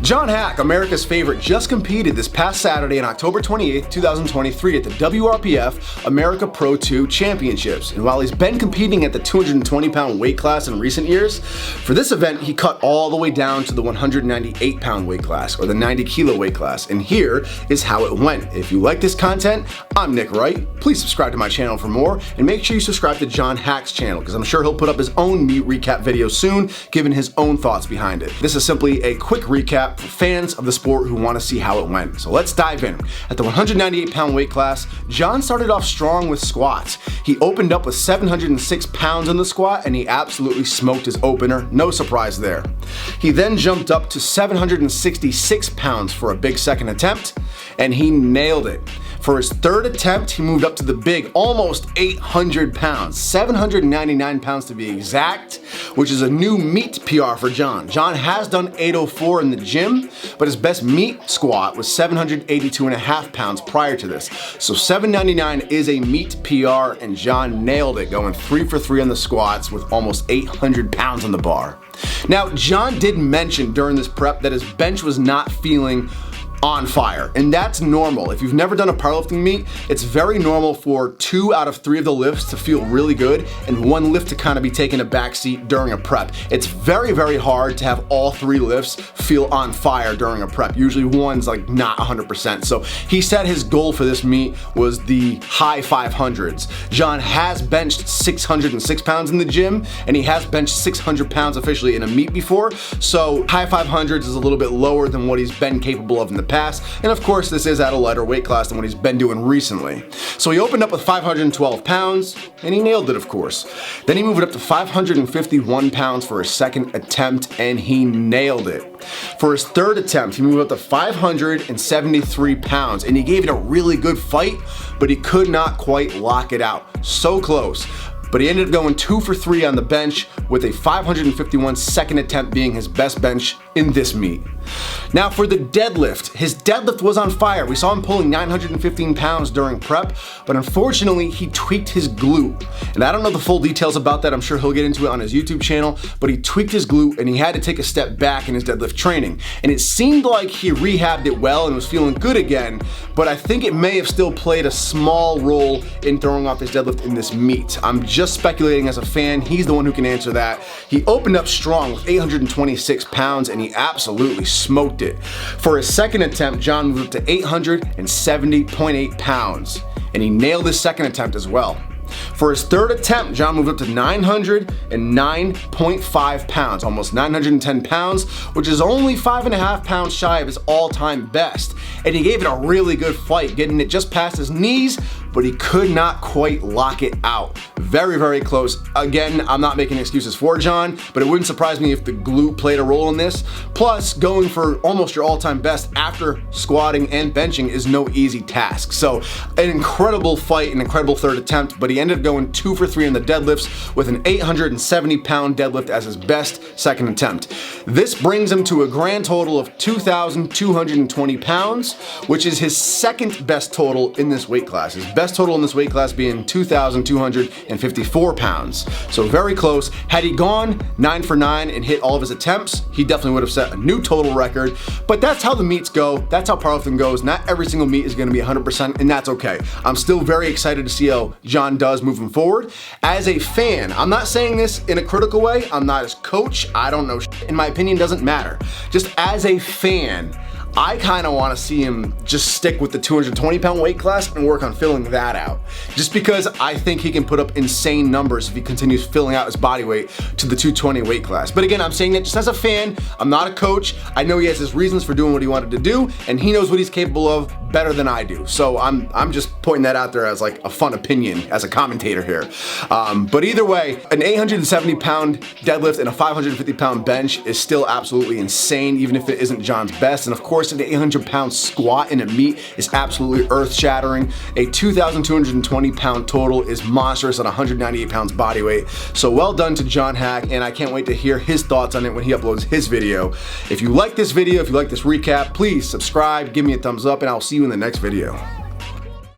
John Haack, America's favorite, just competed this past Saturday on October 28, 2023 at the WRPF America Pro 2 Championships. And while he's been competing at the 220-pound weight class in recent years, for this event he cut all the way down to the 198-pound weight class, or the 90-kilo weight class. And here is how it went. If you like this content, I'm Wright. Please subscribe to my channel for more, and make sure you subscribe to John Haack's channel, because I'm sure he'll put up his own meet recap video soon, giving his own thoughts behind it. This is simply a quick recap for fans of the sport who want to see how it went. So let's dive in. At the 198-pound weight class, John started off strong with squats. He opened up with 706 pounds in the squat, and he absolutely smoked his opener. No surprise there. He then jumped up to 766 pounds for a big second attempt, and he nailed it. For his third attempt, he moved up to the big, almost 800 pounds, 799 pounds to be exact, which is a new meet PR for John. John has done 804 in the gym, but his best meet squat was 782.5 pounds prior to this. So 799 is a meet PR, and John nailed it, going 3 for 3 on the squats with almost 800 pounds on the bar. Now, John did mention during this prep that his bench was not feeling on fire, and that's normal. If you've never done a powerlifting meet, it's very normal for 2 out of 3 of the lifts to feel really good and 1 lift to kind of be taking a backseat during a prep. It's very, very hard to have all 3 lifts feel on fire during a prep. Usually one's like not 100%. So he said his goal for this meet was the high 500s. John has benched 606 pounds in the gym, and he has benched 600 pounds officially in a meet before. So high 500s is a little bit lower than what he's been capable of in the past, and of course this is at a lighter weight class than what he's been doing recently. So he opened up with 512 pounds, and he nailed it, of course. Then he moved up to 551 pounds for his second attempt, and he nailed it. For his third attempt, he moved up to 573 pounds, and he gave it a really good fight, but he could not quite lock it out. So close. But he ended up going 2 for 3 on the bench, with a 551 second attempt being his best bench in this meet. Now for the deadlift, his deadlift was on fire. We saw him pulling 915 pounds during prep, but unfortunately he tweaked his glute. And I don't know the full details about that. I'm sure he'll get into it on his YouTube channel, but he tweaked his glute and he had to take a step back in his deadlift training. And it seemed like he rehabbed it well and was feeling good again, but I think it may have still played a small role in throwing off his deadlift in this meet. I'm just speculating as a fan. He's the one who can answer that. He opened up strong with 826 pounds, and he absolutely smoked it. For his second attempt, John moved up to 870.8 pounds, and he nailed his second attempt as well. For his third attempt, John moved up to 909.5 pounds, almost 910 pounds, which is only 5.5 pounds shy of his all-time best. And he gave it a really good fight, getting it just past his knees, but he could not quite lock it out. Very, very close. Again, I'm not making excuses for John, but it wouldn't surprise me if the glute played a role in this. Plus, going for almost your all-time best after squatting and benching is no easy task. So, an incredible fight, an incredible third attempt, but he ended up going 2 for 3 in the deadlifts with an 870-pound deadlift as his best second attempt. This brings him to a grand total of 2,220 pounds, which is his second best total in this weight class. His best total in this weight class being 2,254 pounds. So very close. Had he gone 9 for 9 and hit all of his attempts, he definitely would have set a new total record. But that's how the meets go. That's how powerlifting goes. Not every single meet is going to be 100%, and that's okay. I'm still very excited to see how John does moving forward. As a fan, I'm not saying this in a critical way. I'm not his coach. I don't know. In my opinion, doesn't matter. Just as a fan, I kind of want to see him just stick with the 220-pound weight class and work on filling that out. Just because I think he can put up insane numbers if he continues filling out his body weight to the 220 weight class. But again, I'm saying that just as a fan. I'm not a coach. I know he has his reasons for doing what he wanted to do, and he knows what he's capable of better than I do. So I'm just pointing that out there as like a fun opinion as a commentator here. But either way, an 870-pound deadlift and a 550-pound bench is still absolutely insane, even if it isn't John's best. And of course, an 800-pound squat in a meet is absolutely earth-shattering. A 2,220-pound total is monstrous at 198 pounds body weight. So well done to John Haack, and I can't wait to hear his thoughts on it when he uploads his video. If you like this video, if you like this recap, please subscribe, give me a thumbs up, and I'll see you in the next video.